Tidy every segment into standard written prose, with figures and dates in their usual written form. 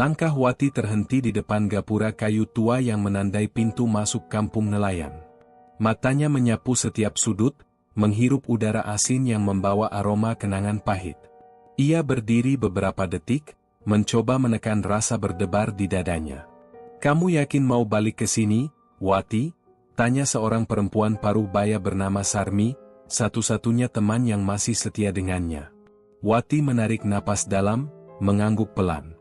Langkah Wati terhenti di depan gapura kayu tua yang menandai pintu masuk kampung nelayan. Matanya menyapu setiap sudut, menghirup udara asin yang membawa aroma kenangan pahit. Ia berdiri beberapa detik, mencoba menekan rasa berdebar di dadanya. "Kamu yakin mau balik ke sini, Wati?" tanya seorang perempuan paruh baya bernama Sarmi, satu-satunya teman yang masih setia dengannya. Wati menarik napas dalam, mengangguk pelan.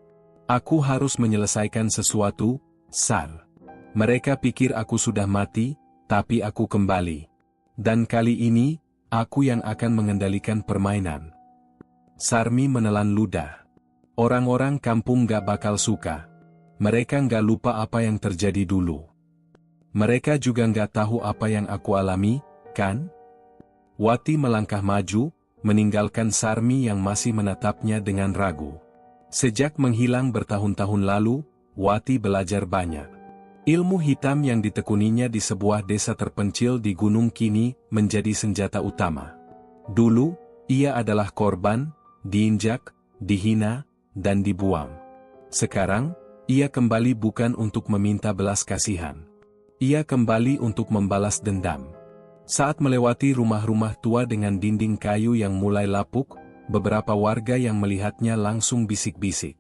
"Aku harus menyelesaikan sesuatu, Sar. Mereka pikir aku sudah mati, tapi aku kembali. Dan kali ini, aku yang akan mengendalikan permainan." Sarmi menelan ludah. "Orang-orang kampung gak bakal suka. Mereka gak lupa apa yang terjadi dulu. Mereka juga gak tahu apa yang aku alami, kan?" Wati melangkah maju, meninggalkan Sarmi yang masih menatapnya dengan ragu. Sejak menghilang bertahun-tahun lalu, Wati belajar banyak. Ilmu hitam yang ditekuninya di sebuah desa terpencil di gunung kini menjadi senjata utama. Dulu, ia adalah korban, diinjak, dihina, dan dibuang. Sekarang, ia kembali bukan untuk meminta belas kasihan. Ia kembali untuk membalas dendam. Saat melewati rumah-rumah tua dengan dinding kayu yang mulai lapuk, beberapa warga yang melihatnya langsung bisik-bisik.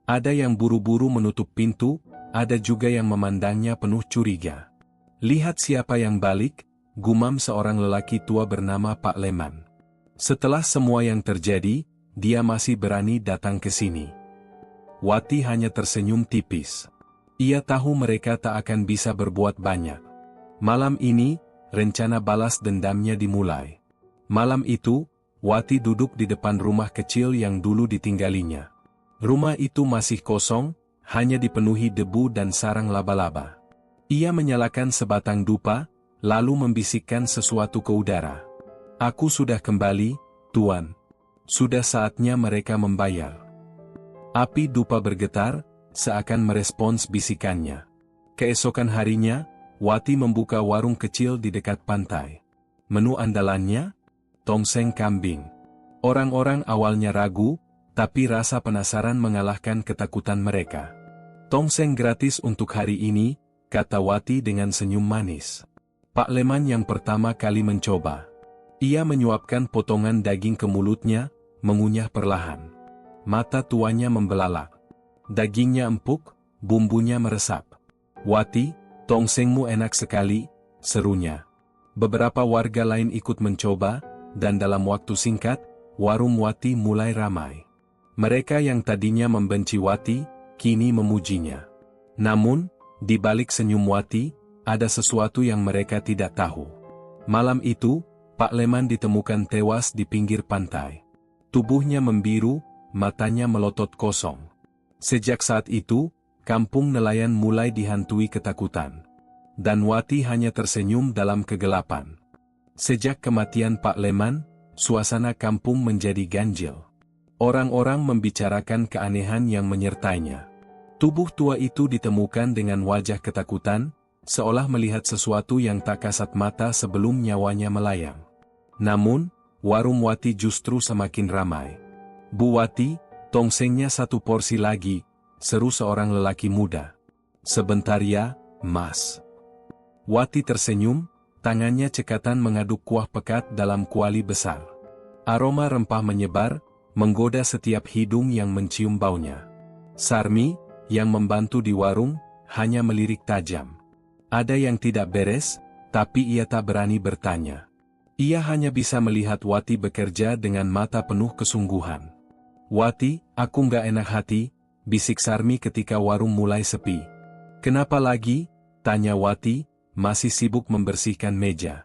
Ada yang buru-buru menutup pintu, ada juga yang memandangnya penuh curiga. "Lihat siapa yang balik," gumam seorang lelaki tua bernama Pak Leman. "Setelah semua yang terjadi, dia masih berani datang ke sini." Wati hanya tersenyum tipis. Ia tahu mereka tak akan bisa berbuat banyak. Malam ini, rencana balas dendamnya dimulai. Malam itu, Wati duduk di depan rumah kecil yang dulu ditinggalinya. Rumah itu masih kosong, hanya dipenuhi debu dan sarang laba-laba. Ia menyalakan sebatang dupa, lalu membisikkan sesuatu ke udara. "Aku sudah kembali, Tuan. Sudah saatnya mereka membayar." Api dupa bergetar, seakan merespons bisikannya. Keesokan harinya, Wati membuka warung kecil di dekat pantai. Menu andalannya? Tongseng kambing. Orang-orang awalnya ragu, tapi rasa penasaran mengalahkan ketakutan mereka. "Tongseng gratis untuk hari ini," kata Wati dengan senyum manis. Pak Leman yang pertama kali mencoba. Ia menyuapkan potongan daging ke mulutnya, mengunyah perlahan. Mata tuanya membelalak. Dagingnya empuk, bumbunya meresap. "Wati, tongsengmu enak sekali," serunya. Beberapa warga lain ikut mencoba, dan dalam waktu singkat, warung Wati mulai ramai. Mereka yang tadinya membenci Wati, kini memujinya. Namun, di balik senyum Wati, ada sesuatu yang mereka tidak tahu. Malam itu, Pak Leman ditemukan tewas di pinggir pantai. Tubuhnya membiru, matanya melotot kosong. Sejak saat itu, kampung nelayan mulai dihantui ketakutan. Dan Wati hanya tersenyum dalam kegelapan. Sejak kematian Pak Leman, suasana kampung menjadi ganjil. Orang-orang membicarakan keanehan yang menyertainya. Tubuh tua itu ditemukan dengan wajah ketakutan, seolah melihat sesuatu yang tak kasat mata sebelum nyawanya melayang. Namun, warung Wati justru semakin ramai. "Bu Wati, tongsengnya satu porsi lagi," seru seorang lelaki muda. "Sebentar ya, Mas." Wati tersenyum, tangannya cekatan mengaduk kuah pekat dalam kuali besar. Aroma rempah menyebar, menggoda setiap hidung yang mencium baunya. Sarmi, yang membantu di warung, hanya melirik tajam. Ada yang tidak beres, tapi ia tak berani bertanya. Ia hanya bisa melihat Wati bekerja dengan mata penuh kesungguhan. "Wati, aku nggak enak hati," bisik Sarmi ketika warung mulai sepi. "Kenapa lagi?" tanya Wati, masih sibuk membersihkan meja.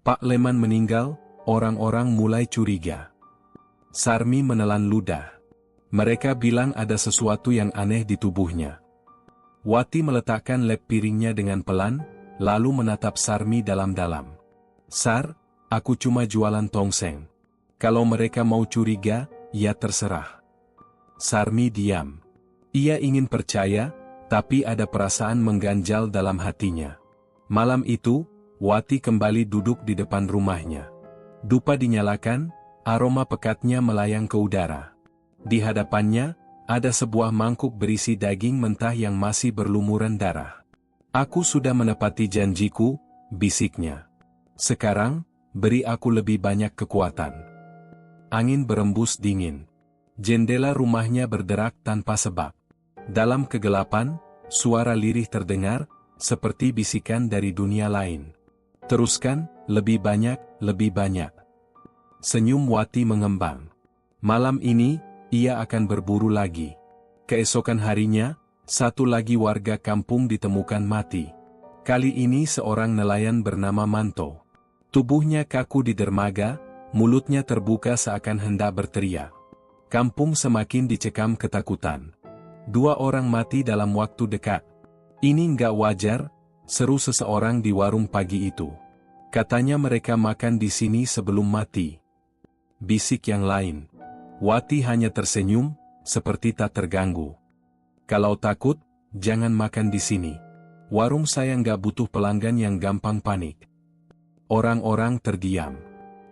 "Pak Leman meninggal," orang-orang mulai curiga. Sarmi menelan ludah. Mereka bilang ada sesuatu yang aneh di tubuhnya. Wati meletakkan lep piringnya dengan pelan, lalu menatap Sarmi dalam-dalam. "Sar, aku cuma jualan tongseng. Kalau mereka mau curiga, ya terserah." Sarmi diam. Ia ingin percaya, tapi ada perasaan mengganjal dalam hatinya. Malam itu, Wati kembali duduk di depan rumahnya. Dupa dinyalakan, aroma pekatnya melayang ke udara. Di hadapannya, Ada sebuah mangkuk berisi daging mentah yang masih berlumuran darah. Aku sudah menepati janjiku, bisiknya. Sekarang, beri aku lebih banyak kekuatan. Angin berembus dingin. Jendela rumahnya berderak tanpa sebab. Dalam kegelapan, suara lirih terdengar, seperti bisikan dari dunia lain. Teruskan, lebih banyak, lebih banyak. Senyum Wati mengembang. Malam ini, ia akan berburu lagi. Keesokan harinya, satu lagi warga kampung ditemukan mati. Kali ini seorang nelayan bernama Manto. Tubuhnya kaku di dermaga, mulutnya terbuka seakan hendak berteriak. Kampung semakin dicekam ketakutan. 2 orang mati dalam waktu dekat. Ini nggak wajar, seru seseorang di warung pagi itu. Katanya mereka makan di sini sebelum mati. Bisik yang lain. Wati hanya tersenyum, seperti tak terganggu. Kalau takut, jangan makan di sini. Warung saya nggak butuh pelanggan yang gampang panik. Orang-orang terdiam.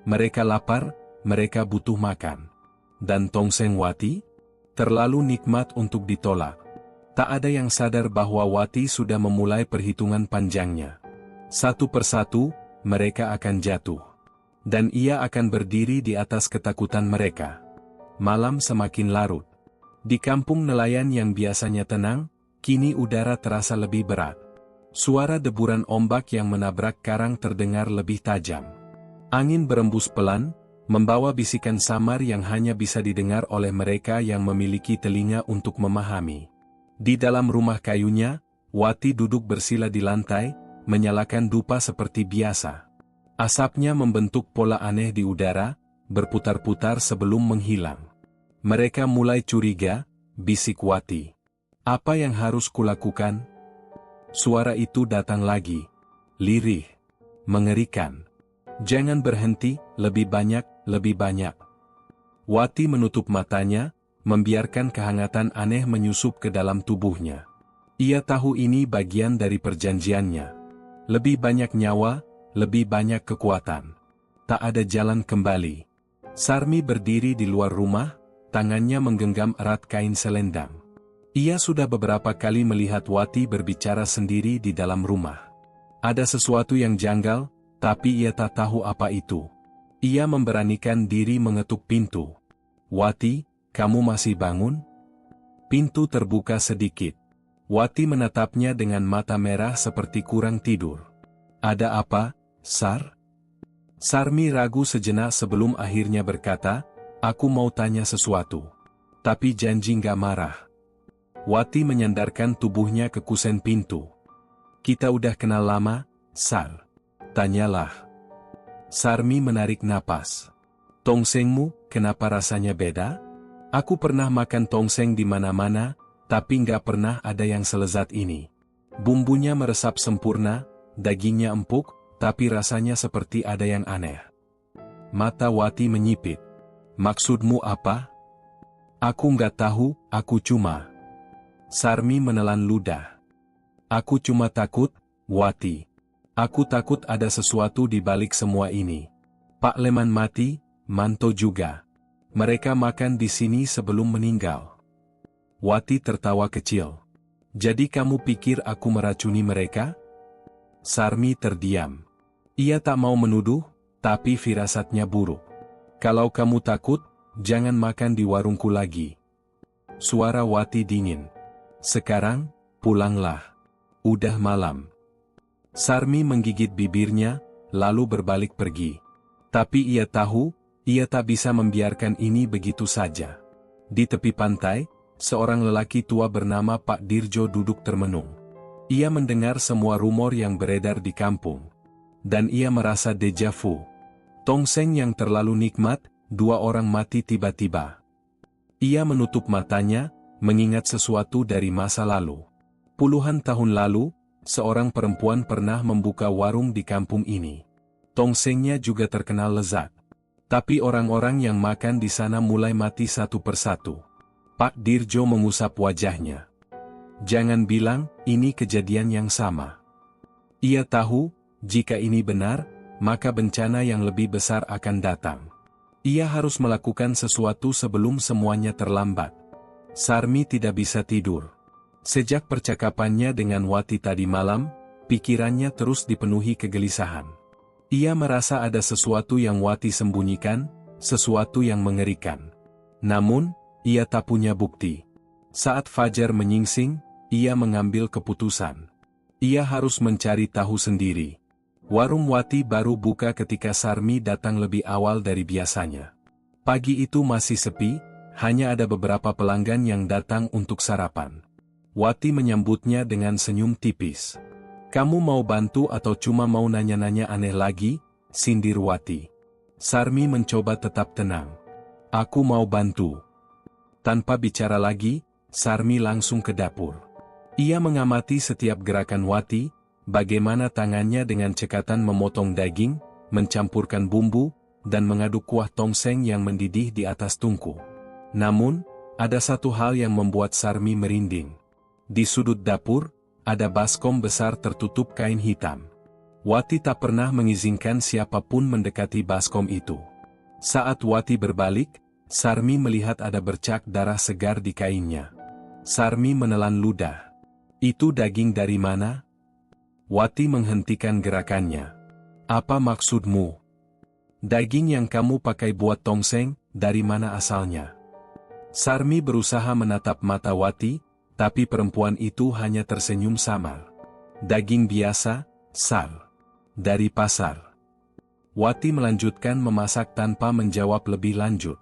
Mereka lapar, mereka butuh makan. Dan tongseng Wati? Terlalu nikmat untuk ditolak. Tak ada yang sadar bahwa Wati sudah memulai perhitungan panjangnya. Satu persatu, mereka akan jatuh. Dan ia akan berdiri di atas ketakutan mereka. Malam semakin larut. Di kampung nelayan yang biasanya tenang, kini udara terasa lebih berat. Suara deburan ombak yang menabrak karang terdengar lebih tajam. Angin berembus pelan, membawa bisikan samar yang hanya bisa didengar oleh mereka yang memiliki telinga untuk memahami. Di dalam rumah kayunya, Wati duduk bersila di lantai, menyalakan dupa seperti biasa. Asapnya membentuk pola aneh di udara, berputar-putar sebelum menghilang. Mereka mulai curiga, bisik Wati. Apa yang harus kulakukan? Suara itu datang lagi. Lirih. Mengerikan. Jangan berhenti, lebih banyak, lebih banyak. Wati menutup matanya, membiarkan kehangatan aneh menyusup ke dalam tubuhnya. Ia tahu ini bagian dari perjanjiannya. Lebih banyak nyawa, lebih banyak kekuatan. Tak ada jalan kembali. Sarmi berdiri di luar rumah, tangannya menggenggam erat kain selendang. Ia sudah beberapa kali melihat Wati berbicara sendiri di dalam rumah. Ada sesuatu yang janggal, tapi ia tak tahu apa itu. Ia memberanikan diri mengetuk pintu. Wati, kamu masih bangun? Pintu terbuka sedikit. Wati menatapnya dengan mata merah seperti kurang tidur. Ada apa, Sar? Sarmi ragu sejenak sebelum akhirnya berkata, aku mau tanya sesuatu. Tapi janji nggak marah. Wati menyandarkan tubuhnya ke kusen pintu. Kita udah kenal lama, Sar. Tanyalah. Sarmi menarik napas. Tongsengmu, kenapa rasanya beda? Aku pernah makan tongseng di mana-mana, tapi nggak pernah ada yang selezat ini. Bumbunya meresap sempurna, dagingnya empuk, tapi rasanya seperti ada yang aneh. Mata Wati menyipit. Maksudmu apa? Aku nggak tahu, aku cuma... Sarmi menelan ludah. Aku cuma takut, Wati. Aku takut ada sesuatu di balik semua ini. Pak Leman mati, Manto juga. Mereka makan di sini sebelum meninggal. Wati tertawa kecil. Jadi kamu pikir aku meracuni mereka? Sarmi terdiam. Ia tak mau menuduh, tapi firasatnya buruk. Kalau kamu takut, jangan makan di warungku lagi. Suara Wati dingin. Sekarang, pulanglah. Udah malam. Sarmi menggigit bibirnya, lalu berbalik pergi. Tapi ia tahu, ia tak bisa membiarkan ini begitu saja. Di tepi pantai, seorang lelaki tua bernama Pak Dirjo duduk termenung. Ia mendengar semua rumor yang beredar di kampung. Dan ia merasa deja vu. Tongseng yang terlalu nikmat, 2 orang mati tiba-tiba. Ia menutup matanya, mengingat sesuatu dari masa lalu. Puluhan tahun lalu, seorang perempuan pernah membuka warung di kampung ini. Tongsengnya juga terkenal lezat. Tapi orang-orang yang makan di sana mulai mati satu persatu. Pak Dirjo mengusap wajahnya. Jangan bilang, ini kejadian yang sama. Ia tahu, jika ini benar, maka bencana yang lebih besar akan datang. Ia harus melakukan sesuatu sebelum semuanya terlambat. Sarmi tidak bisa tidur. Sejak percakapannya dengan Wati tadi malam, pikirannya terus dipenuhi kegelisahan. Ia merasa ada sesuatu yang Wati sembunyikan, sesuatu yang mengerikan. Namun, ia tak punya bukti. Saat fajar menyingsing, ia mengambil keputusan. Ia harus mencari tahu sendiri. Warung Wati baru buka ketika Sarmi datang lebih awal dari biasanya. Pagi itu masih sepi, hanya ada beberapa pelanggan yang datang untuk sarapan. Wati menyambutnya dengan senyum tipis. "Kamu mau bantu atau cuma mau nanya-nanya aneh lagi?" sindir Wati. Sarmi mencoba tetap tenang. "Aku mau bantu." Tanpa bicara lagi, Sarmi langsung ke dapur. Ia mengamati setiap gerakan Wati, bagaimana tangannya dengan cekatan memotong daging, mencampurkan bumbu, dan mengaduk kuah tongseng yang mendidih di atas tungku. Namun, ada satu hal yang membuat Sarmi merinding. Di sudut dapur, ada baskom besar tertutup kain hitam. Wati tak pernah mengizinkan siapapun mendekati baskom itu. Saat Wati berbalik, Sarmi melihat ada bercak darah segar di kainnya. Sarmi menelan ludah. "Itu daging dari mana?" Wati menghentikan gerakannya. "Apa maksudmu? Daging yang kamu pakai buat tongseng, dari mana asalnya?" Sarmi berusaha menatap mata Wati, tapi perempuan itu hanya tersenyum samar. "Daging biasa, Sar. Dari pasar." Wati melanjutkan memasak tanpa menjawab lebih lanjut.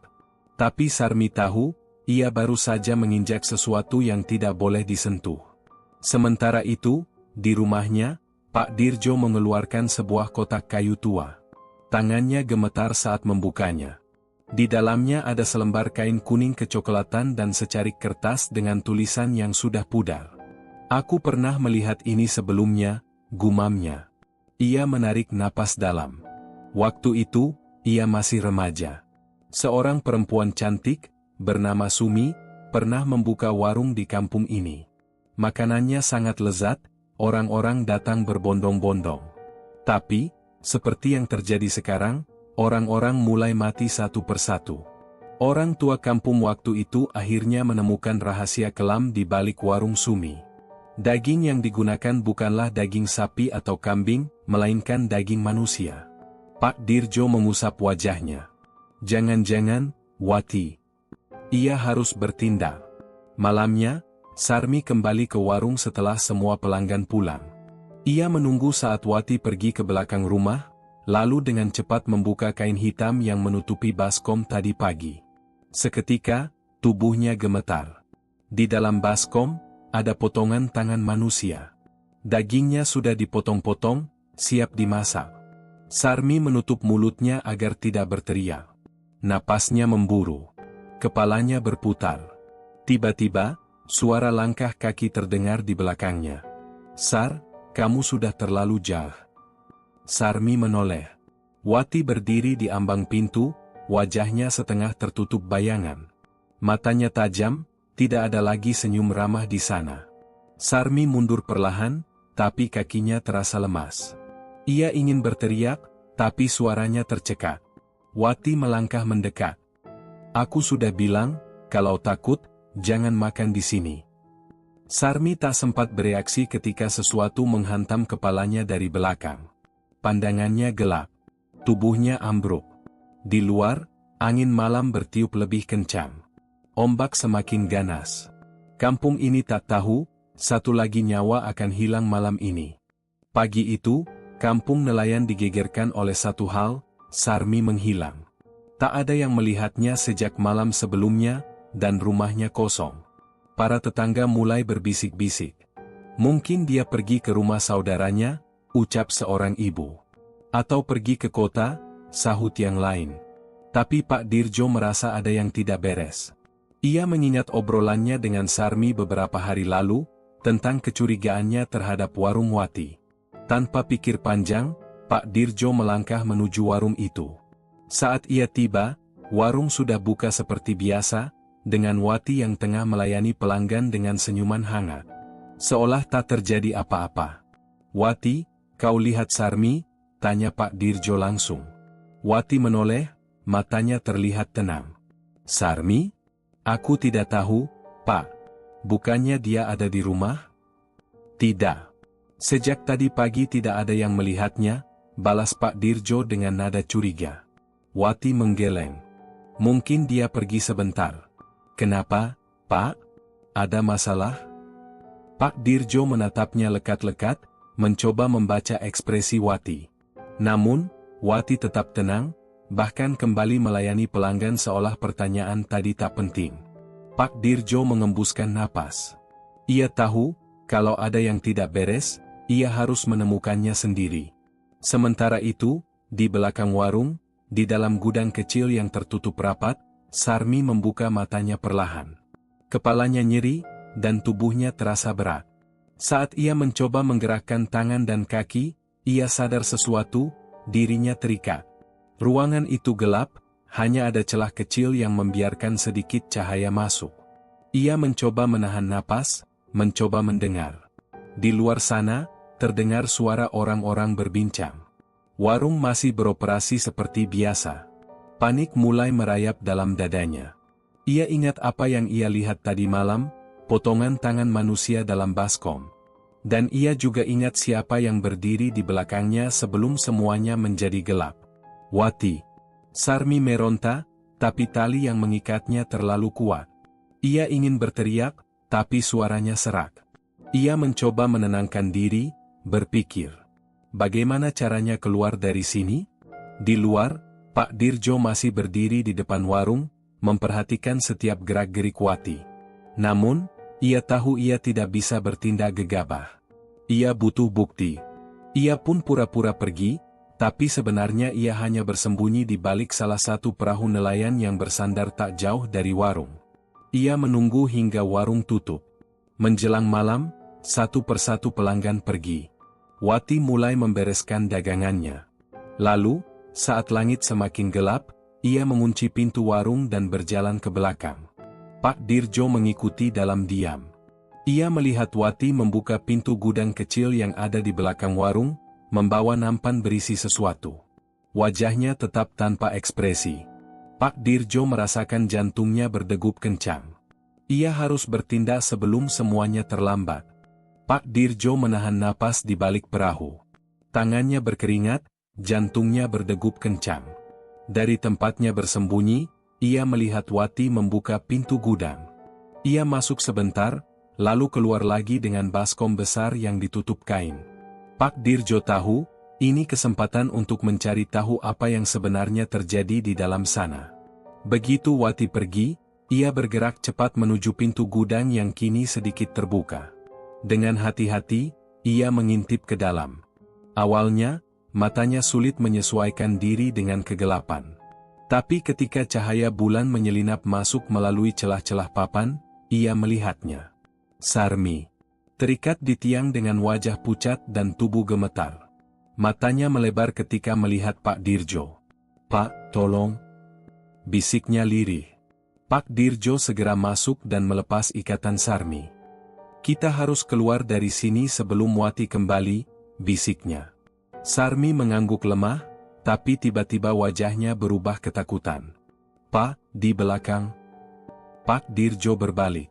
Tapi Sarmi tahu, ia baru saja menginjak sesuatu yang tidak boleh disentuh. Sementara itu, di rumahnya, Pak Dirjo mengeluarkan sebuah kotak kayu tua. Tangannya gemetar saat membukanya. Di dalamnya ada selembar kain kuning kecoklatan dan secarik kertas dengan tulisan yang sudah pudar. "Aku pernah melihat ini sebelumnya," gumamnya. Ia menarik napas dalam. Waktu itu, ia masih remaja. Seorang perempuan cantik, bernama Sumi, pernah membuka warung di kampung ini. Makanannya sangat lezat, orang-orang datang berbondong-bondong. Tapi, seperti yang terjadi sekarang, orang-orang mulai mati satu persatu. Orang tua kampung waktu itu akhirnya menemukan rahasia kelam di balik warung Sumi. Daging yang digunakan bukanlah daging sapi atau kambing, melainkan daging manusia. Pak Dirjo mengusap wajahnya. "Jangan-jangan, Wati. Ia harus bertindak." Malamnya, Sarmi kembali ke warung setelah semua pelanggan pulang. Ia menunggu saat Wati pergi ke belakang rumah, lalu dengan cepat membuka kain hitam yang menutupi baskom tadi pagi. Seketika, tubuhnya gemetar. Di dalam baskom, ada potongan tangan manusia. Dagingnya sudah dipotong-potong, siap dimasak. Sarmi menutup mulutnya agar tidak berteriak. Napasnya memburu. Kepalanya berputar. Tiba-tiba, suara langkah kaki terdengar di belakangnya. "Sar, kamu sudah terlalu jauh." Sarmi menoleh. Wati berdiri di ambang pintu, wajahnya setengah tertutup bayangan. Matanya tajam, tidak ada lagi senyum ramah di sana. Sarmi mundur perlahan, tapi kakinya terasa lemas. Ia ingin berteriak, tapi suaranya tercekat. Wati melangkah mendekat. "Aku sudah bilang, kalau takut, jangan makan di sini." Sarmi tak sempat bereaksi ketika sesuatu menghantam kepalanya dari belakang. Pandangannya gelap. Tubuhnya ambruk. Di luar, angin malam bertiup lebih kencang. Ombak semakin ganas. Kampung ini tak tahu, satu lagi nyawa akan hilang malam ini. Pagi itu, kampung nelayan digegerkan oleh satu hal, Sarmi menghilang. Tak ada yang melihatnya sejak malam sebelumnya, dan rumahnya kosong. Para tetangga mulai berbisik-bisik. "Mungkin dia pergi ke rumah saudaranya," ucap seorang ibu. "Atau pergi ke kota," sahut yang lain. Tapi Pak Dirjo merasa ada yang tidak beres. Ia mengingat obrolannya dengan Sarmi beberapa hari lalu, tentang kecurigaannya terhadap warung Wati. Tanpa pikir panjang, Pak Dirjo melangkah menuju warung itu. Saat ia tiba, warung sudah buka seperti biasa, dengan Wati yang tengah melayani pelanggan dengan senyuman hangat. Seolah tak terjadi apa-apa. "Wati, kau lihat Sarmi?" tanya Pak Dirjo langsung. Wati menoleh, matanya terlihat tenang. "Sarmi? Aku tidak tahu," Pak, bukannya dia ada di rumah? Tidak. Sejak tadi pagi tidak ada yang melihatnya, balas Pak Dirjo dengan nada curiga. Wati menggeleng. Mungkin dia pergi sebentar. Kenapa, Pak? Ada masalah? Pak Dirjo menatapnya lekat-lekat, mencoba membaca ekspresi Wati. Namun, Wati tetap tenang, bahkan kembali melayani pelanggan seolah pertanyaan tadi tak penting. Pak Dirjo mengembuskan napas. Ia tahu, kalau ada yang tidak beres, ia harus menemukannya sendiri. Sementara itu, di belakang warung, di dalam gudang kecil yang tertutup rapat, Sarmi membuka matanya perlahan. Kepalanya nyeri, dan tubuhnya terasa berat. Saat ia mencoba menggerakkan tangan dan kaki, ia sadar sesuatu, dirinya terikat. Ruangan itu gelap, hanya ada celah kecil yang membiarkan sedikit cahaya masuk. Ia mencoba menahan napas, mencoba mendengar. Di luar sana, terdengar suara orang-orang berbincang. Warung masih beroperasi seperti biasa. Panik mulai merayap dalam dadanya. Ia ingat apa yang ia lihat tadi malam, potongan tangan manusia dalam baskom. Dan ia juga ingat siapa yang berdiri di belakangnya sebelum semuanya menjadi gelap. Wati. Sarmi meronta, tapi tali yang mengikatnya terlalu kuat. Ia ingin berteriak, tapi suaranya serak. Ia mencoba menenangkan diri, berpikir. Bagaimana caranya keluar dari sini? Di luar, Pak Dirjo masih berdiri di depan warung, memperhatikan setiap gerak-gerik Wati. Namun, ia tahu ia tidak bisa bertindak gegabah. Ia butuh bukti. Ia pun pura-pura pergi, tapi sebenarnya ia hanya bersembunyi di balik salah satu perahu nelayan yang bersandar tak jauh dari warung. Ia menunggu hingga warung tutup. Menjelang malam, satu persatu pelanggan pergi. Wati mulai membereskan dagangannya. Lalu, saat langit semakin gelap, ia mengunci pintu warung dan berjalan ke belakang. Pak Dirjo mengikuti dalam diam. Ia melihat Wati membuka pintu gudang kecil yang ada di belakang warung, membawa nampan berisi sesuatu. Wajahnya tetap tanpa ekspresi. Pak Dirjo merasakan jantungnya berdegup kencang. Ia harus bertindak sebelum semuanya terlambat. Pak Dirjo menahan napas di balik perahu. Tangannya berkeringat, jantungnya berdegup kencang. Dari tempatnya bersembunyi, ia melihat Wati membuka pintu gudang. Ia masuk sebentar, lalu keluar lagi dengan baskom besar yang ditutup kain. Pak Dirjo tahu, ini kesempatan untuk mencari tahu apa yang sebenarnya terjadi di dalam sana. Begitu Wati pergi, ia bergerak cepat menuju pintu gudang yang kini sedikit terbuka. Dengan hati-hati, ia mengintip ke dalam. Awalnya, matanya sulit menyesuaikan diri dengan kegelapan. Tapi ketika cahaya bulan menyelinap masuk melalui celah-celah papan, ia melihatnya. Sarmi. Terikat di tiang dengan wajah pucat dan tubuh gemetar. Matanya melebar ketika melihat Pak Dirjo. "Pak, tolong," bisiknya lirih. Pak Dirjo segera masuk dan melepas ikatan Sarmi. "Kita harus keluar dari sini sebelum Wati kembali," bisiknya. Sarmi mengangguk lemah, tapi tiba-tiba wajahnya berubah ketakutan. "Pak, di belakang." Pak Dirjo berbalik.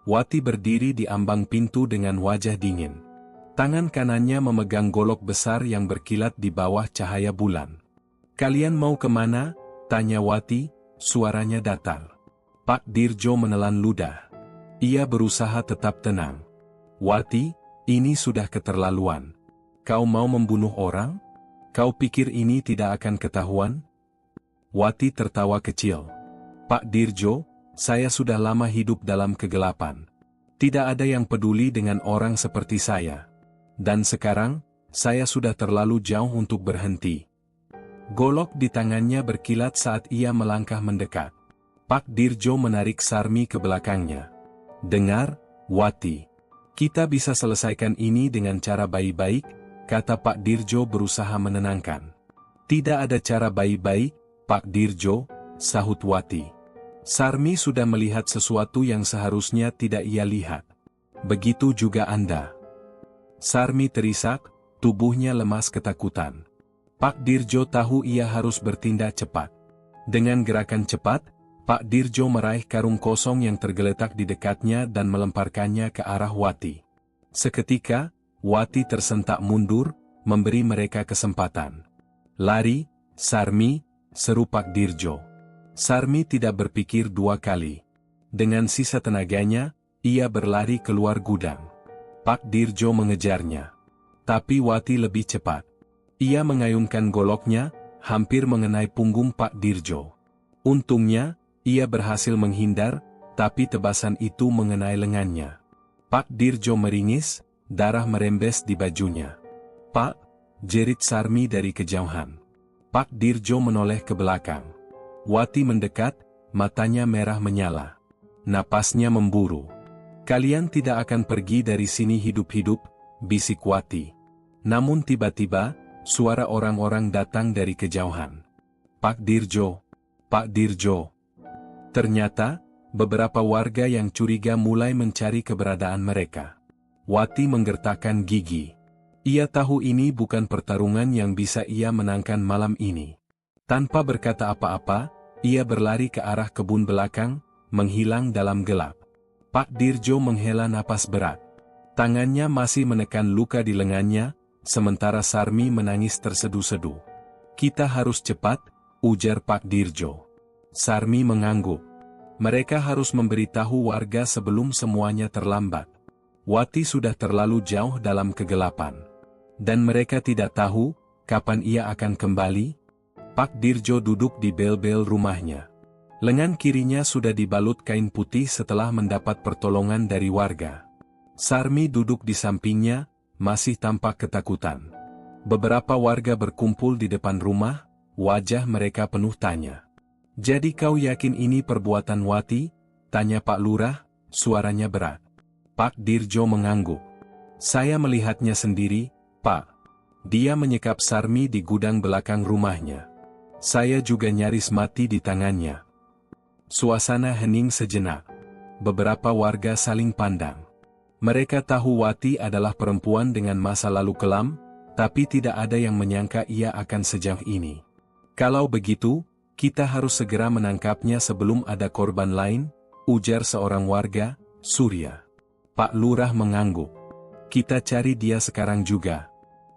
Wati berdiri di ambang pintu dengan wajah dingin. Tangan kanannya memegang golok besar yang berkilat di bawah cahaya bulan. "Kalian mau kemana?" tanya Wati, suaranya datar. Pak Dirjo menelan ludah. Ia berusaha tetap tenang. "Wati, ini sudah keterlaluan. Kau mau membunuh orang? Kau pikir ini tidak akan ketahuan?" Wati tertawa kecil. "Pak Dirjo, saya sudah lama hidup dalam kegelapan. Tidak ada yang peduli dengan orang seperti saya. Dan sekarang, saya sudah terlalu jauh untuk berhenti." Golok di tangannya berkilat saat ia melangkah mendekat. Pak Dirjo menarik Sarmi ke belakangnya. "Dengar, Wati. Kita bisa selesaikan ini dengan cara baik-baik," kata Pak Dirjo berusaha menenangkan. "Tidak ada cara baik-baik, Pak Dirjo," sahut Wati. "Sarmi sudah melihat sesuatu yang seharusnya tidak ia lihat. Begitu juga Anda." Sarmi terisak, tubuhnya lemas ketakutan. Pak Dirjo tahu ia harus bertindak cepat. Dengan gerakan cepat, Pak Dirjo meraih karung kosong yang tergeletak di dekatnya dan melemparkannya ke arah Wati. Seketika, Wati tersentak mundur, memberi mereka kesempatan. "Lari, Sarmi," seru Pak Dirjo. Sarmi tidak berpikir dua kali. Dengan sisa tenaganya, ia berlari keluar gudang. Pak Dirjo mengejarnya. Tapi Wati lebih cepat. Ia mengayunkan goloknya, hampir mengenai punggung Pak Dirjo. Untungnya, ia berhasil menghindar, tapi tebasan itu mengenai lengannya. Pak Dirjo meringis, darah merembes di bajunya. "Pak," jerit Sarmi dari kejauhan. Pak Dirjo menoleh ke belakang. Wati mendekat, matanya merah menyala. Napasnya memburu. "Kalian tidak akan pergi dari sini hidup-hidup," bisik Wati. Namun tiba-tiba, suara orang-orang datang dari kejauhan. "Pak Dirjo! Pak Dirjo!" Ternyata, beberapa warga yang curiga mulai mencari keberadaan mereka. Wati menggertakkan gigi. Ia tahu ini bukan pertarungan yang bisa ia menangkan malam ini. Tanpa berkata apa-apa, ia berlari ke arah kebun belakang, menghilang dalam gelap. Pak Dirjo menghela napas berat. Tangannya masih menekan luka di lengannya, sementara Sarmi menangis terseduh-seduh. "Kita harus cepat," ujar Pak Dirjo. Sarmi mengangguk. Mereka harus memberitahu warga sebelum semuanya terlambat. Wati sudah terlalu jauh dalam kegelapan. Dan mereka tidak tahu, kapan ia akan kembali. Pak Dirjo duduk di bel-bel rumahnya. Lengan kirinya sudah dibalut kain putih setelah mendapat pertolongan dari warga. Sarmi duduk di sampingnya, masih tampak ketakutan. Beberapa warga berkumpul di depan rumah, wajah mereka penuh tanya. "Jadi kau yakin ini perbuatan Wati?" tanya Pak Lurah, suaranya berat. Pak Dirjo mengangguk. "Saya melihatnya sendiri, Pak. Dia menyekap Sarmi di gudang belakang rumahnya. Saya juga nyaris mati di tangannya." Suasana hening sejenak. Beberapa warga saling pandang. Mereka tahu Wati adalah perempuan dengan masa lalu kelam, tapi tidak ada yang menyangka ia akan sejauh ini. "Kalau begitu, kita harus segera menangkapnya sebelum ada korban lain," ujar seorang warga, Surya. Pak Lurah mengangguk. "Kita cari dia sekarang juga.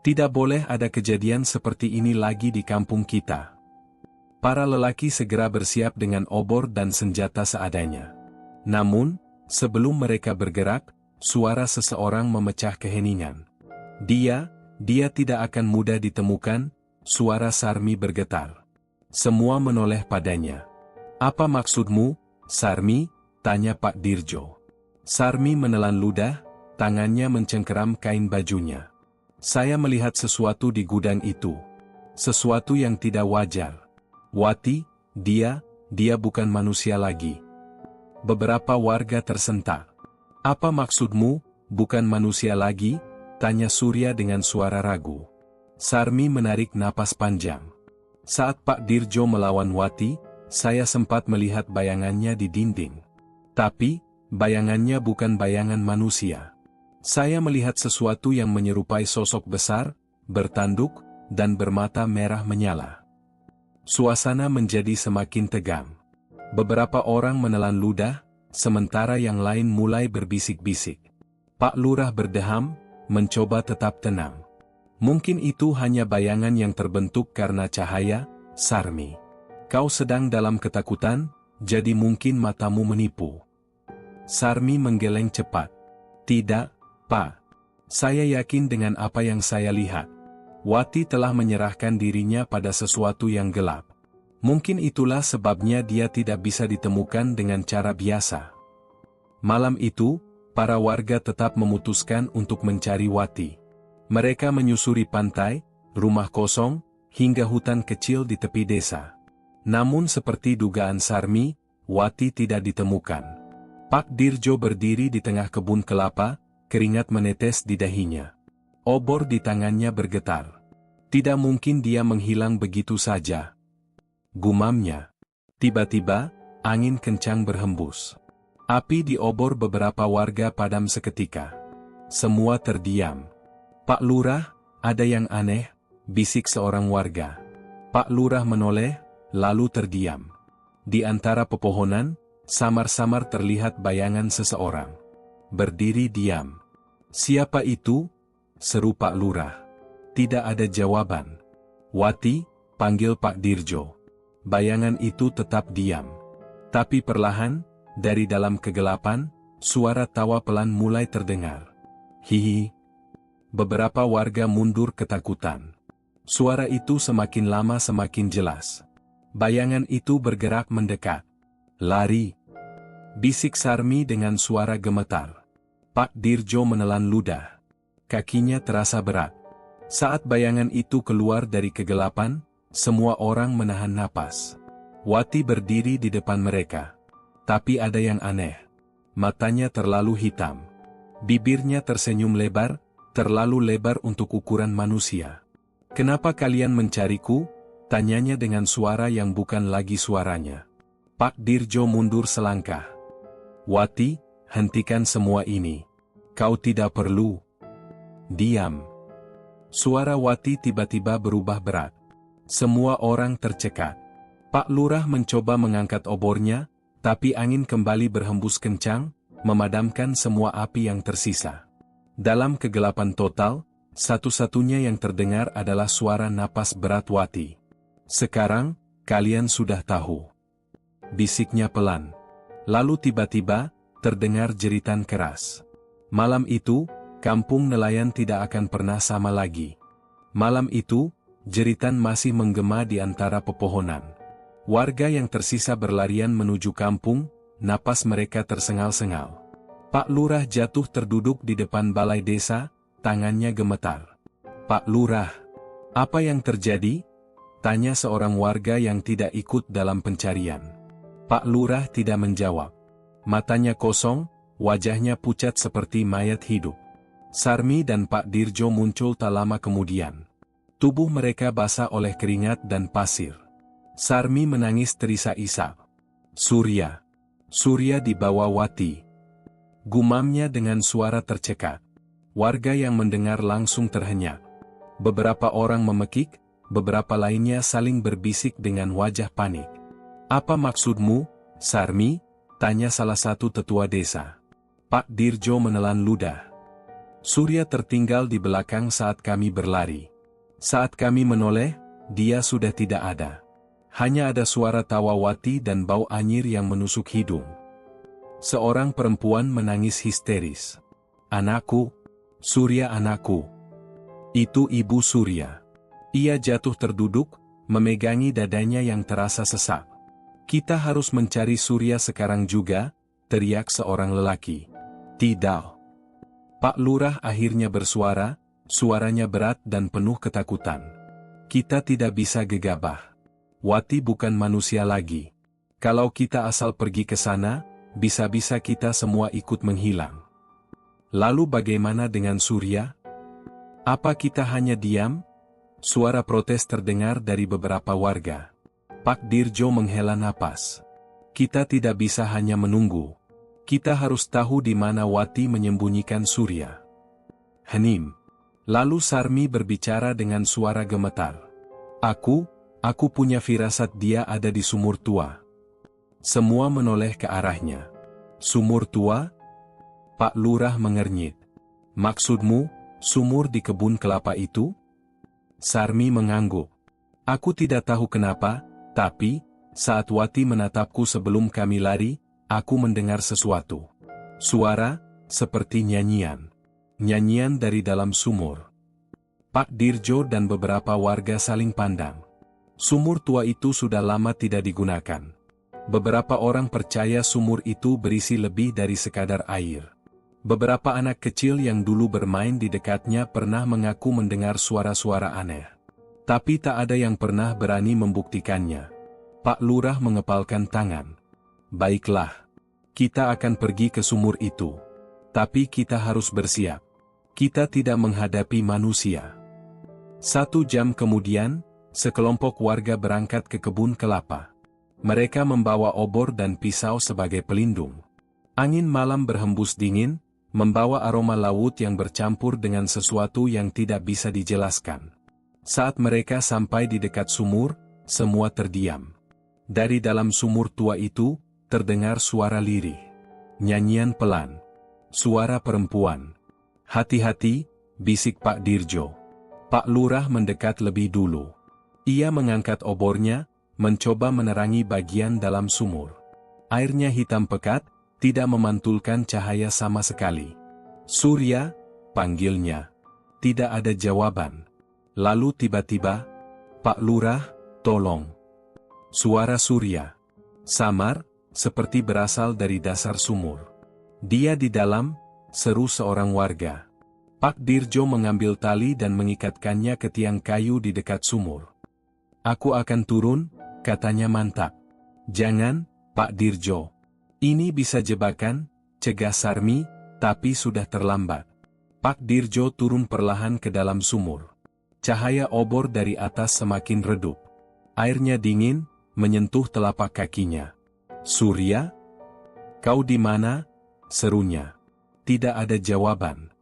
Tidak boleh ada kejadian seperti ini lagi di kampung kita." Para lelaki segera bersiap dengan obor dan senjata seadanya. Namun, sebelum mereka bergerak, suara seseorang memecah keheningan. Dia tidak akan mudah ditemukan," suara Sarmi bergetar. Semua menoleh padanya. "Apa maksudmu, Sarmi?" tanya Pak Dirjo. Sarmi menelan ludah, tangannya mencengkeram kain bajunya. "Saya melihat sesuatu di gudang itu. Sesuatu yang tidak wajar. Wati, dia bukan manusia lagi." Beberapa warga tersentak. "Apa maksudmu, bukan manusia lagi?" tanya Surya dengan suara ragu. Sarmi menarik napas panjang. "Saat Pak Dirjo melawan Wati, saya sempat melihat bayangannya di dinding. Tapi, bayangannya bukan bayangan manusia. Saya melihat sesuatu yang menyerupai sosok besar, bertanduk, dan bermata merah menyala." Suasana menjadi semakin tegang. Beberapa orang menelan ludah, sementara yang lain mulai berbisik-bisik. Pak Lurah berdeham, mencoba tetap tenang. "Mungkin itu hanya bayangan yang terbentuk karena cahaya, Sarmi. Kau sedang dalam ketakutan, jadi mungkin matamu menipu." Sarmi menggeleng cepat. "Tidak, Pak. Saya yakin dengan apa yang saya lihat. Wati telah menyerahkan dirinya pada sesuatu yang gelap. Mungkin itulah sebabnya dia tidak bisa ditemukan dengan cara biasa." Malam itu, para warga tetap memutuskan untuk mencari Wati. Mereka menyusuri pantai, rumah kosong, hingga hutan kecil di tepi desa. Namun seperti dugaan Sarmi, Wati tidak ditemukan. Pak Dirjo berdiri di tengah kebun kelapa, keringat menetes di dahinya. Obor di tangannya bergetar. Tidak mungkin dia menghilang begitu saja, gumamnya. Tiba-tiba, angin kencang berhembus. Api di obor beberapa warga padam seketika. Semua terdiam. "Pak Lurah, ada yang aneh," bisik seorang warga. Pak Lurah menoleh, lalu terdiam. Di antara pepohonan, samar-samar terlihat bayangan seseorang. Berdiri diam. "Siapa itu?" seru Pak Lurah. Tidak ada jawaban. "Wati," panggil Pak Dirjo. Bayangan itu tetap diam. Tapi perlahan, dari dalam kegelapan, suara tawa pelan mulai terdengar. "Hihi." Beberapa warga mundur ketakutan. Suara itu semakin lama semakin jelas. Bayangan itu bergerak mendekat. "Lari!" bisik Sarmi dengan suara gemetar. Pak Dirjo menelan ludah. Kakinya terasa berat. Saat bayangan itu keluar dari kegelapan, semua orang menahan napas. Wati berdiri di depan mereka. Tapi ada yang aneh. Matanya terlalu hitam. Bibirnya tersenyum lebar, terlalu lebar untuk ukuran manusia. "Kenapa kalian mencariku?" tanyanya dengan suara yang bukan lagi suaranya. Pak Dirjo mundur selangkah. "Wati, hentikan semua ini. Kau tidak perlu." "Diam." Suara Wati tiba-tiba berubah berat. Semua orang tercekat. Pak Lurah mencoba mengangkat obornya, tapi angin kembali berhembus kencang, memadamkan semua api yang tersisa. Dalam kegelapan total, satu-satunya yang terdengar adalah suara napas berat Wati. "Sekarang, kalian sudah tahu," bisiknya pelan. Lalu tiba-tiba, terdengar jeritan keras. Malam itu, kampung nelayan tidak akan pernah sama lagi. Malam itu, jeritan masih menggema di antara pepohonan. Warga yang tersisa berlarian menuju kampung, napas mereka tersengal-sengal. Pak Lurah jatuh terduduk di depan balai desa, tangannya gemetar. "Pak Lurah, apa yang terjadi?" tanya seorang warga yang tidak ikut dalam pencarian. Pak Lurah tidak menjawab. Matanya kosong, wajahnya pucat seperti mayat hidup. Sarmi dan Pak Dirjo muncul tak lama kemudian. Tubuh mereka basah oleh keringat dan pasir. Sarmi menangis terisak-isak. "Surya. Surya dibawa Wati." Gumamnya dengan suara tercekat. Warga yang mendengar langsung terhenyak. Beberapa orang memekik, beberapa lainnya saling berbisik dengan wajah panik. "Apa maksudmu, Sarmi?" tanya salah satu tetua desa. Pak Dirjo menelan ludah. "Surya tertinggal di belakang saat kami berlari. Saat kami menoleh, dia sudah tidak ada. Hanya ada suara tawa Wati dan bau anyir yang menusuk hidung." Seorang perempuan menangis histeris. "Anakku, Surya anakku. Itu Ibu Surya." Ia jatuh terduduk, memegangi dadanya yang terasa sesak. "Kita harus mencari Surya sekarang juga," teriak seorang lelaki. "Tidak." Pak Lurah akhirnya bersuara, suaranya berat dan penuh ketakutan. "Kita tidak bisa gegabah. Wati bukan manusia lagi. Kalau kita asal pergi ke sana, bisa-bisa kita semua ikut menghilang. Lalu bagaimana dengan Surya? Apa kita hanya diam?" Suara protes terdengar dari beberapa warga. Pak Dirjo menghela napas. "Kita tidak bisa hanya menunggu. Kita harus tahu di mana Wati menyembunyikan Surya." "Henim." Lalu Sarmi berbicara dengan suara gemetar. Aku punya firasat dia ada di sumur tua." Semua menoleh ke arahnya. "Sumur tua?" Pak Lurah mengernyit. "Maksudmu, sumur di kebun kelapa itu?" Sarmi mengangguk. "Aku tidak tahu kenapa, tapi, saat Wati menatapku sebelum kami lari, aku mendengar sesuatu. Suara, seperti nyanyian. Nyanyian dari dalam sumur." Pak Dirjo dan beberapa warga saling pandang. Sumur tua itu sudah lama tidak digunakan. Beberapa orang percaya sumur itu berisi lebih dari sekadar air. Beberapa anak kecil yang dulu bermain di dekatnya pernah mengaku mendengar suara-suara aneh. Tapi tak ada yang pernah berani membuktikannya. Pak Lurah mengepalkan tangan. "Baiklah. Kita akan pergi ke sumur itu. Tapi kita harus bersiap. Kita tidak menghadapi manusia." 1 jam kemudian, sekelompok warga berangkat ke kebun kelapa. Mereka membawa obor dan pisau sebagai pelindung. Angin malam berhembus dingin, membawa aroma laut yang bercampur dengan sesuatu yang tidak bisa dijelaskan. Saat mereka sampai di dekat sumur, semua terdiam. Dari dalam sumur tua itu, terdengar suara lirih. Nyanyian pelan. Suara perempuan. "Hati-hati," bisik Pak Dirjo. Pak Lurah mendekat lebih dulu. Ia mengangkat obornya, mencoba menerangi bagian dalam sumur. Airnya hitam pekat, tidak memantulkan cahaya sama sekali. "Surya," panggilnya. Tidak ada jawaban. Lalu tiba-tiba, "Pak Lurah, tolong." Suara Surya. Samar, seperti berasal dari dasar sumur. "Dia di dalam," seru seorang warga. Pak Dirjo mengambil tali dan mengikatkannya ke tiang kayu di dekat sumur. "Aku akan turun," katanya mantap. "Jangan, Pak Dirjo. Ini bisa jebakan," cegah Sarmi, tapi sudah terlambat. Pak Dirjo turun perlahan ke dalam sumur. Cahaya obor dari atas semakin redup. Airnya dingin, menyentuh telapak kakinya. "Surya? Kau di mana?" serunya. Tidak ada jawaban.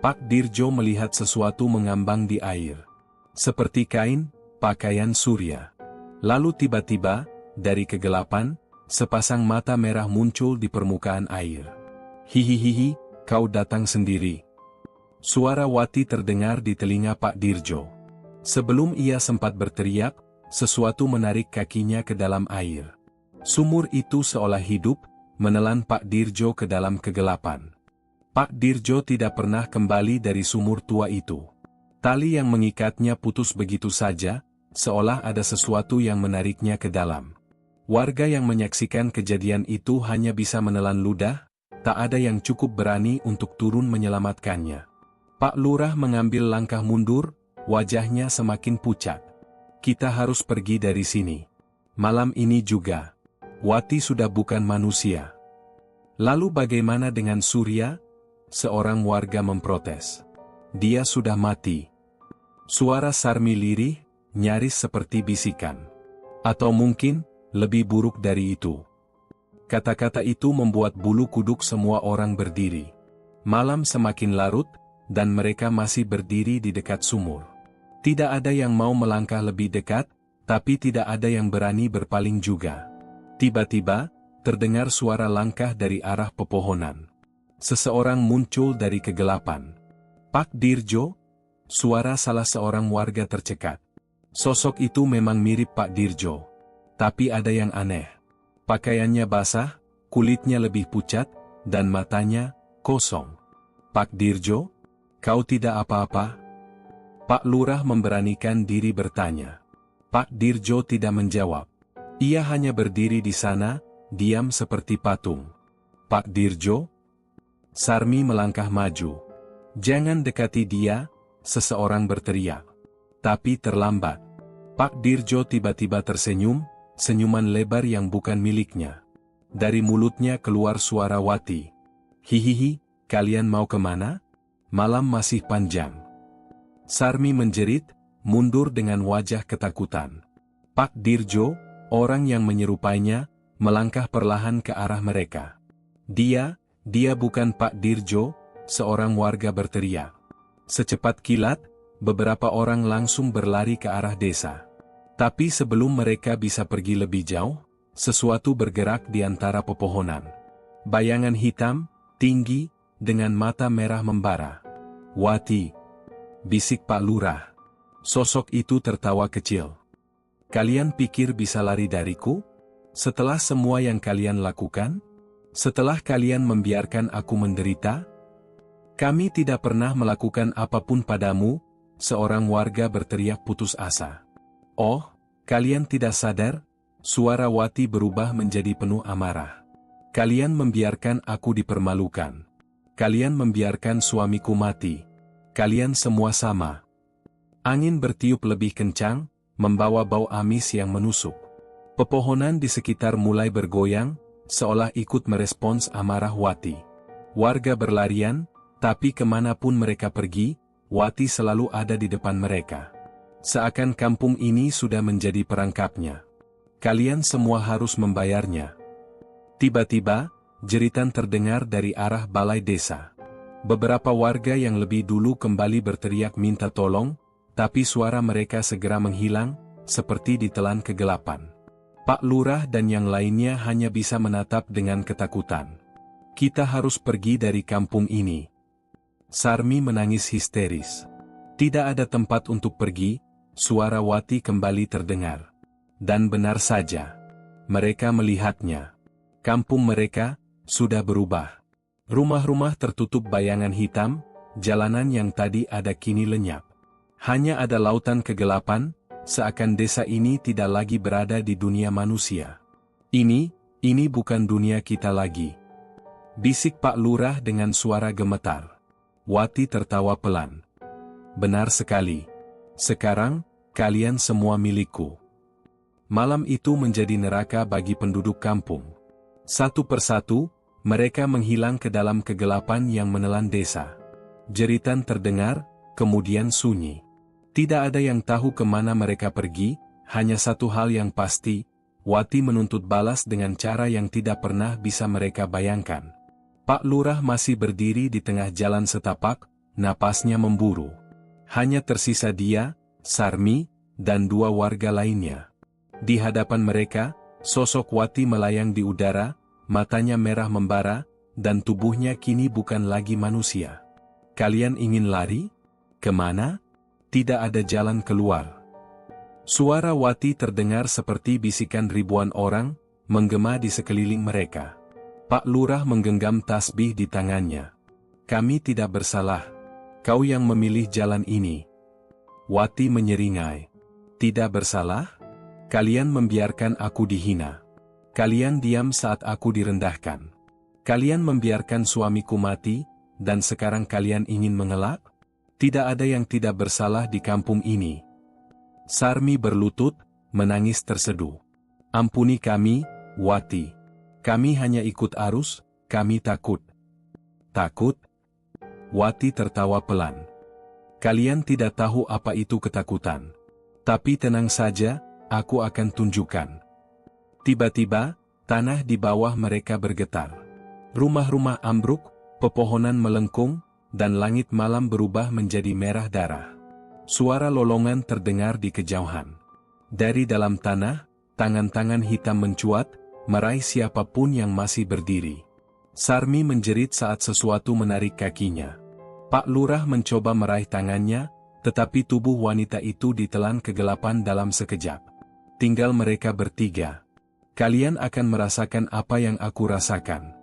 Pak Dirjo melihat sesuatu mengambang di air. Seperti kain, pakaian Surya. Lalu tiba-tiba, dari kegelapan, sepasang mata merah muncul di permukaan air. "Hihihihi, kau datang sendiri." Suara Wati terdengar di telinga Pak Dirjo. Sebelum ia sempat berteriak, sesuatu menarik kakinya ke dalam air. Sumur itu seolah hidup, menelan Pak Dirjo ke dalam kegelapan. Pak Dirjo tidak pernah kembali dari sumur tua itu. Tali yang mengikatnya putus begitu saja, seolah ada sesuatu yang menariknya ke dalam. Warga yang menyaksikan kejadian itu hanya bisa menelan ludah, tak ada yang cukup berani untuk turun menyelamatkannya. Pak Lurah mengambil langkah mundur, wajahnya semakin pucat. "Kita harus pergi dari sini. Malam ini juga. Wati sudah bukan manusia." "Lalu bagaimana dengan Surya?" seorang warga memprotes. "Dia sudah mati." Suara Sarmi lirih, nyaris seperti bisikan. "Atau mungkin, lebih buruk dari itu." Kata-kata itu membuat bulu kuduk semua orang berdiri. Malam semakin larut, dan mereka masih berdiri di dekat sumur. Tidak ada yang mau melangkah lebih dekat, tapi tidak ada yang berani berpaling juga. Tiba-tiba, terdengar suara langkah dari arah pepohonan. Seseorang muncul dari kegelapan. "Pak Dirjo?" Suara salah seorang warga tercekat. Sosok itu memang mirip Pak Dirjo. Tapi ada yang aneh. Pakaiannya basah, kulitnya lebih pucat, dan matanya kosong. "Pak Dirjo, kau tidak apa-apa?" Pak Lurah memberanikan diri bertanya. Pak Dirjo tidak menjawab. Ia hanya berdiri di sana, diam seperti patung. "Pak Dirjo?" Sarmi melangkah maju. "Jangan dekati dia," seseorang berteriak. Tapi terlambat. Pak Dirjo tiba-tiba tersenyum, senyuman lebar yang bukan miliknya. Dari mulutnya keluar suara Wati. "Hihihi, kalian mau kemana? Malam masih panjang." Sarmi menjerit, mundur dengan wajah ketakutan. Pak Dirjo, orang yang menyerupainya, melangkah perlahan ke arah mereka. Dia bukan Pak Dirjo," seorang warga berteriak. Secepat kilat, beberapa orang langsung berlari ke arah desa. Tapi sebelum mereka bisa pergi lebih jauh, sesuatu bergerak di antara pepohonan. Bayangan hitam, tinggi, dengan mata merah membara. "Wati," bisik Pak Lurah. Sosok itu tertawa kecil. "Kalian pikir bisa lari dariku? Setelah semua yang kalian lakukan? Setelah kalian membiarkan aku menderita? Kami tidak pernah melakukan apapun padamu," seorang warga berteriak putus asa. "Oh, kalian tidak sadar?" Suara Wati berubah menjadi penuh amarah. "Kalian membiarkan aku dipermalukan. Kalian membiarkan suamiku mati. Kalian semua sama." Angin bertiup lebih kencang, membawa bau amis yang menusuk. Pepohonan di sekitar mulai bergoyang, seolah ikut merespons amarah Wati. Warga berlarian, tapi kemanapun mereka pergi, Wati selalu ada di depan mereka. Seakan kampung ini sudah menjadi perangkapnya. "Kalian semua harus membayarnya." Tiba-tiba, jeritan terdengar dari arah balai desa. Beberapa warga yang lebih dulu kembali berteriak minta tolong, tapi suara mereka segera menghilang, seperti ditelan kegelapan. Pak Lurah dan yang lainnya hanya bisa menatap dengan ketakutan. Kita harus pergi dari kampung ini. Sarmi menangis histeris. Tidak ada tempat untuk pergi, suara Wati kembali terdengar. Dan benar saja. Mereka melihatnya. Kampung mereka sudah berubah. Rumah-rumah tertutup bayangan hitam, jalanan yang tadi ada kini lenyap. Hanya ada lautan kegelapan, seakan desa ini tidak lagi berada di dunia manusia. Ini bukan dunia kita lagi. Bisik Pak Lurah dengan suara gemetar. Wati tertawa pelan. Benar sekali. Sekarang, kalian semua milikku. Malam itu menjadi neraka bagi penduduk kampung. Satu persatu, mereka menghilang ke dalam kegelapan yang menelan desa. Jeritan terdengar, kemudian sunyi. Tidak ada yang tahu kemana mereka pergi, hanya satu hal yang pasti, Wati menuntut balas dengan cara yang tidak pernah bisa mereka bayangkan. Pak Lurah masih berdiri di tengah jalan setapak, napasnya memburu. Hanya tersisa dia, Sarmi, dan dua warga lainnya. Di hadapan mereka, sosok Wati melayang di udara, matanya merah membara, dan tubuhnya kini bukan lagi manusia. Kalian ingin lari? Kemana? Tidak ada jalan keluar. Suara Wati terdengar seperti bisikan ribuan orang, menggema di sekeliling mereka. Pak Lurah menggenggam tasbih di tangannya. Kami tidak bersalah. Kau yang memilih jalan ini. Wati menyeringai. Tidak bersalah? Kalian membiarkan aku dihina. Kalian diam saat aku direndahkan. Kalian membiarkan suamiku mati, dan sekarang kalian ingin mengelak? Tidak ada yang tidak bersalah di kampung ini. Sarmi berlutut, menangis terseduh. Ampuni kami, Wati. Kami hanya ikut arus, kami takut. Takut? Wati tertawa pelan. Kalian tidak tahu apa itu ketakutan. Tapi tenang saja, aku akan tunjukkan. Tiba-tiba, tanah di bawah mereka bergetar. Rumah-rumah ambruk, pepohonan melengkung, dan langit malam berubah menjadi merah darah. Suara lolongan terdengar di kejauhan. Dari dalam tanah, tangan-tangan hitam mencuat, meraih siapapun yang masih berdiri. Sarmi menjerit saat sesuatu menarik kakinya. Pak Lurah mencoba meraih tangannya, tetapi tubuh wanita itu ditelan kegelapan dalam sekejap. Tinggal mereka bertiga. Kalian akan merasakan apa yang aku rasakan.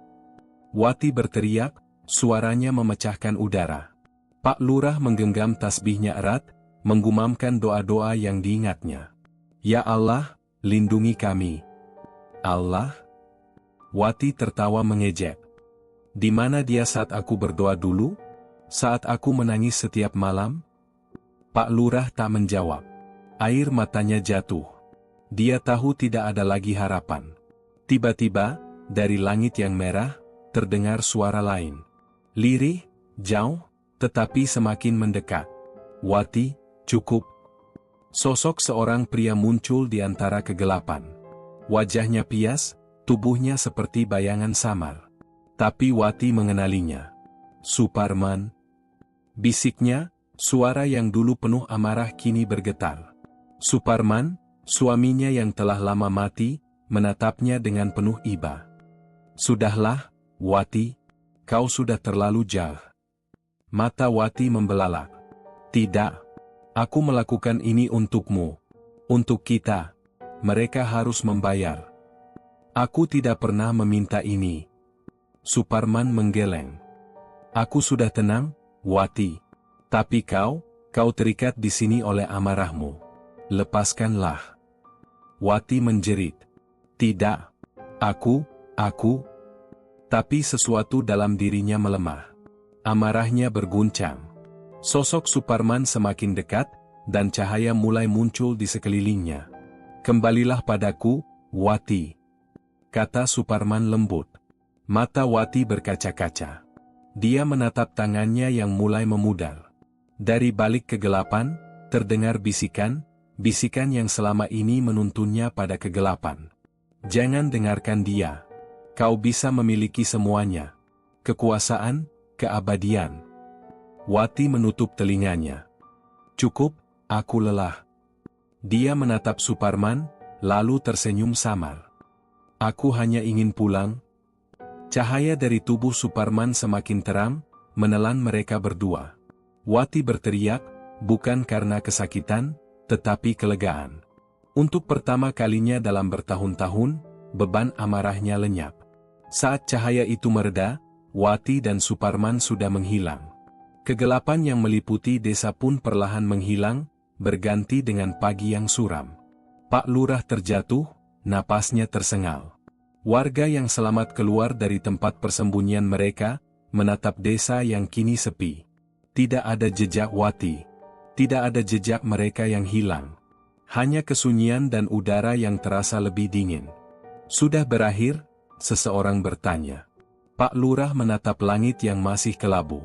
Wati berteriak, suaranya memecahkan udara. Pak Lurah menggenggam tasbihnya erat, menggumamkan doa-doa yang diingatnya. Ya Allah, lindungi kami. Allah? Wati tertawa mengejek. Di mana dia saat aku berdoa dulu? Saat aku menangis setiap malam? Pak Lurah tak menjawab. Air matanya jatuh. Dia tahu tidak ada lagi harapan. Tiba-tiba, dari langit yang merah, terdengar suara lain. Lirih, jauh, tetapi semakin mendekat. Wati, cukup. Sosok seorang pria muncul di antara kegelapan. Wajahnya pias, tubuhnya seperti bayangan samar. Tapi Wati mengenalinya. Suparman. Bisiknya, suara yang dulu penuh amarah kini bergetar. Suparman, suaminya yang telah lama mati, menatapnya dengan penuh iba. Sudahlah, Wati. Kau sudah terlalu jauh. Mata Wati membelalak. Tidak. Aku melakukan ini untukmu. Untuk kita. Mereka harus membayar. Aku tidak pernah meminta ini. Suparman menggeleng. Aku sudah tenang, Wati. Tapi kau terikat di sini oleh amarahmu. Lepaskanlah. Wati menjerit. Tidak. Aku. Tapi sesuatu dalam dirinya melemah. Amarahnya berguncang. Sosok Suparman semakin dekat, dan cahaya mulai muncul di sekelilingnya. Kembalilah padaku, Wati. Kata Suparman lembut. Mata Wati berkaca-kaca. Dia menatap tangannya yang mulai memudar. Dari balik kegelapan, terdengar bisikan yang selama ini menuntunnya pada kegelapan. Jangan dengarkan dia. Kau bisa memiliki semuanya. Kekuasaan, keabadian. Wati menutup telinganya. Cukup, aku lelah. Dia menatap Suparman, lalu tersenyum samar. Aku hanya ingin pulang. Cahaya dari tubuh Suparman semakin terang, menelan mereka berdua. Wati berteriak, bukan karena kesakitan, tetapi kelegaan. Untuk pertama kalinya dalam bertahun-tahun, beban amarahnya lenyap. Saat cahaya itu mereda, Wati dan Suparman sudah menghilang. Kegelapan yang meliputi desa pun perlahan menghilang, berganti dengan pagi yang suram. Pak Lurah terjatuh, napasnya tersengal. Warga yang selamat keluar dari tempat persembunyian mereka, menatap desa yang kini sepi. Tidak ada jejak Wati. Tidak ada jejak mereka yang hilang. Hanya kesunyian dan udara yang terasa lebih dingin. Sudah berakhir? Seseorang bertanya. Pak Lurah menatap langit yang masih kelabu.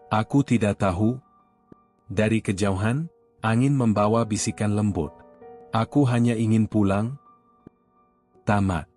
Aku tidak tahu. Dari kejauhan, angin membawa bisikan lembut. Aku hanya ingin pulang. Tamat.